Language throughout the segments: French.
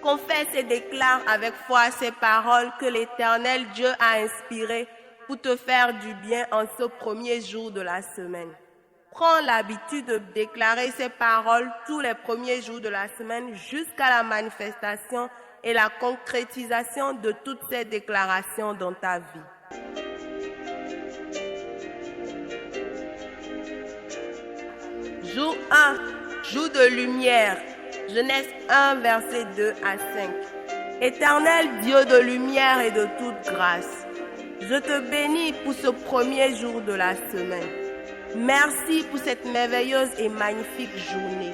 Confesse et déclare avec foi ces paroles que l'Éternel Dieu a inspirées pour te faire du bien en ce premier jour de la semaine. Prends l'habitude de déclarer ces paroles tous les premiers jours de la semaine jusqu'à la manifestation et la concrétisation de toutes ces déclarations dans ta vie. Jour 1, jour de lumière. Genèse 1, versets 2 à 5. Éternel Dieu de lumière et de toute grâce, je te bénis pour ce premier jour de la semaine. Merci pour cette merveilleuse et magnifique journée.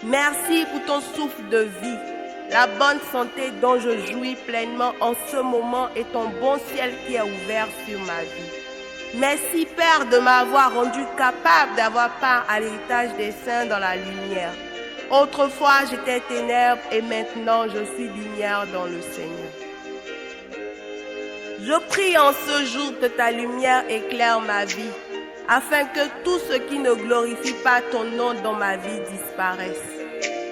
Merci pour ton souffle de vie, la bonne santé dont je jouis pleinement en ce moment et ton bon ciel qui est ouvert sur ma vie. Merci Père de m'avoir rendu capable d'avoir part à l'héritage des saints dans la lumière. Autrefois j'étais ténèbres et maintenant je suis lumière dans le Seigneur. Je prie en ce jour que ta lumière éclaire ma vie, afin que tout ce qui ne glorifie pas ton nom dans ma vie disparaisse.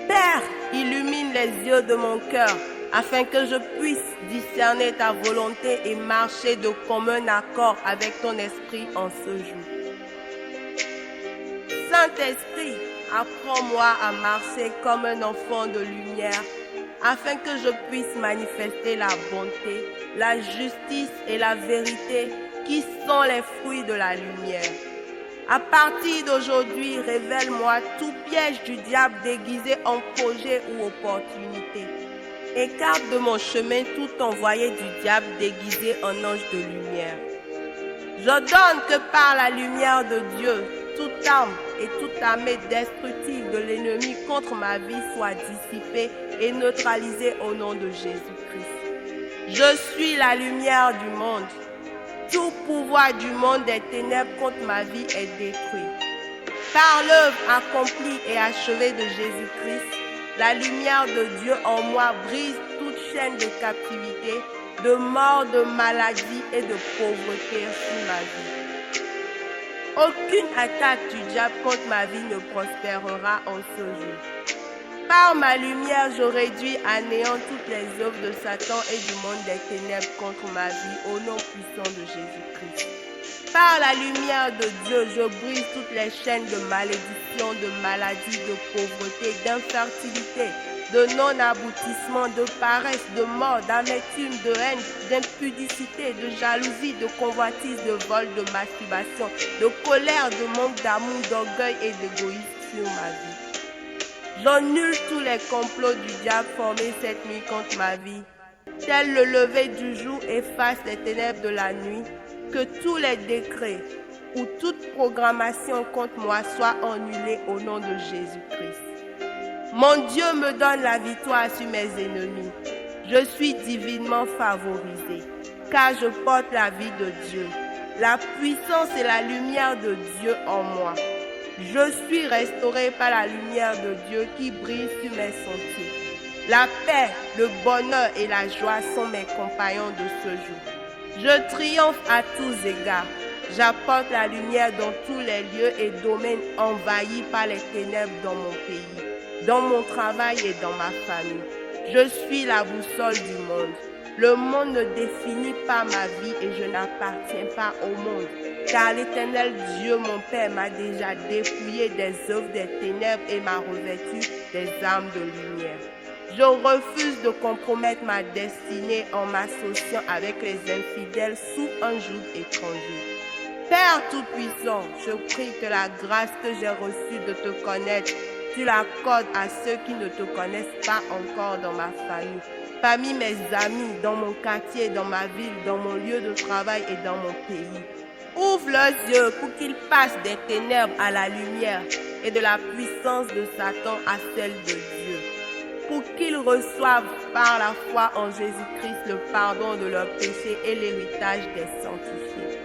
Père, illumine les yeux de mon cœur, afin que je puisse discerner ta volonté et marcher de commun accord avec ton esprit en ce jour. Saint-Esprit, apprends-moi à marcher comme un enfant de lumière, afin que je puisse manifester la bonté, la justice et la vérité qui sont les fruits de la lumière. À partir d'aujourd'hui, révèle-moi tout piège du diable déguisé en projet ou opportunité. Écarte de mon chemin tout envoyé du diable déguisé en ange de lumière. J'ordonne que par la lumière de Dieu, toute arme et toute armée destructive de l'ennemi contre ma vie soit dissipée et neutralisée au nom de Jésus-Christ. Je suis la lumière du monde. Tout pouvoir du monde des ténèbres contre ma vie est détruit. Par l'œuvre accomplie et achevée de Jésus-Christ, la lumière de Dieu en moi brise toute chaîne de captivité, de mort, de maladie et de pauvreté sur ma vie. Aucune attaque du diable contre ma vie ne prospérera en ce jour. Par ma lumière, je réduis à néant toutes les œuvres de Satan et du monde des ténèbres contre ma vie, au nom puissant de Jésus-Christ. Par la lumière de Dieu, je brise toutes les chaînes de malédiction, de maladie, de pauvreté, d'infertilité, de non-aboutissement, de paresse, de mort, d'amertume, de haine, d'impudicité, de jalousie, de convoitise, de vol, de masturbation, de colère, de manque d'amour, d'orgueil et d'égoïsme sur ma vie. J'annule tous les complots du diable formés cette nuit contre ma vie. Tel le lever du jour efface les ténèbres de la nuit, que tous les décrets ou toute programmation contre moi soient annulés au nom de Jésus-Christ. Mon Dieu me donne la victoire sur mes ennemis. Je suis divinement favorisé, car je porte la vie de Dieu. La puissance et la lumière de Dieu en moi. Je suis restauré par la lumière de Dieu qui brille sur mes sentiers. La paix, le bonheur et la joie sont mes compagnons de ce jour. Je triomphe à tous égards. J'apporte la lumière dans tous les lieux et domaines envahis par les ténèbres dans mon pays, dans mon travail et dans ma famille. Je suis la boussole du monde. Le monde ne définit pas ma vie et je n'appartiens pas au monde. Car l'Éternel Dieu, mon Père, m'a déjà dépouillé des œuvres des ténèbres et m'a revêtu des armes de lumière. Je refuse de compromettre ma destinée en m'associant avec les infidèles sous un joug étranger. Père Tout-Puissant, je prie que la grâce que j'ai reçue de te connaître, tu l'accordes à ceux qui ne te connaissent pas encore dans ma famille, parmi mes amis, dans mon quartier, dans ma ville, dans mon lieu de travail et dans mon pays. Ouvre leurs yeux pour qu'ils passent des ténèbres à la lumière et de la puissance de Satan à celle de Dieu, pour qu'ils reçoivent par la foi en Jésus-Christ le pardon de leurs péchés et l'héritage des sanctifiés.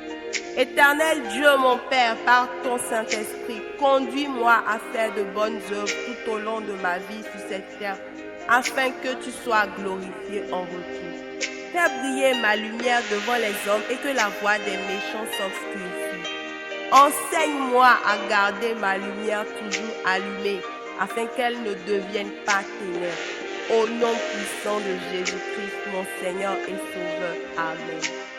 Éternel Dieu mon Père, par ton Saint-Esprit, conduis-moi à faire de bonnes œuvres tout au long de ma vie sur cette terre, afin que tu sois glorifié en retour. Fais briller ma lumière devant les hommes et que la voix des méchants s'obscurcisse. Enseigne-moi à garder ma lumière toujours allumée, afin qu'elle ne devienne pas ténèbres. Au nom puissant de Jésus-Christ, mon Seigneur et Sauveur. Amen.